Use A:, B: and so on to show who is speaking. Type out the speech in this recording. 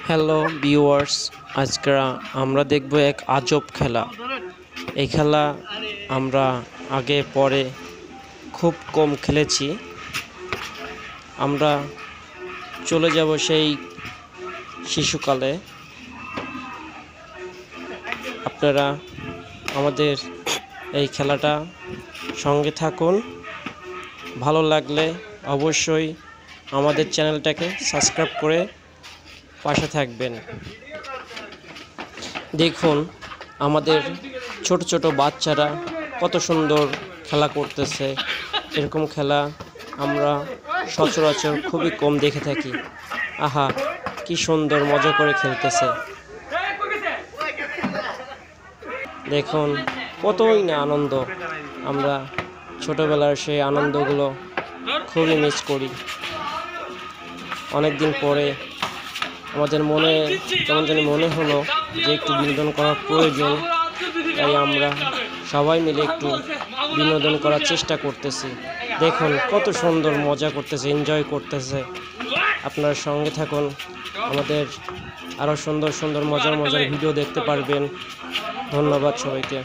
A: Hello viewers, আজকে আমরা দেখব এক আজব খেলা। এই খেলা আমরা আগে পরে খুব কম খেলেছি। আমরা চলে যাব সেই শিশুকালে। আপনারা আমাদের এই খেলাটা সঙ্গে থাকুন। ভালো লাগলে অবশ্যই আমাদের চ্যানেলটাকে সাবস্ক্রাইব করে পাশে থাকবেন। দেখুন আমাদের ছোট ছোট বাচ্চারা কত সুন্দর খেলা করতেছে। এরকম খেলা আমরা সচরাচর খুবই কম দেখে থাকি। আহা, কি সুন্দর মজা করে খেলতেছে। দেখুন কতই না আনন্দ। আমরা ছোটবেলার সেই আনন্দগুলো খুবই মিস করি। অনেক দিন পরে আমাদের কেমন জানি মনে হলো যে একটু বিনোদন করার প্রয়োজন। তাই আমরা সবাই মিলে একটু বিনোদন করার চেষ্টা করতেছি। দেখুন কত সুন্দর মজা করতেছে, এনজয় করতেছে। আপনার সঙ্গে থাকুন, আমাদের আরও সুন্দর সুন্দর মজার ভিডিও দেখতে পারবেন। ধন্যবাদ সবাইকে।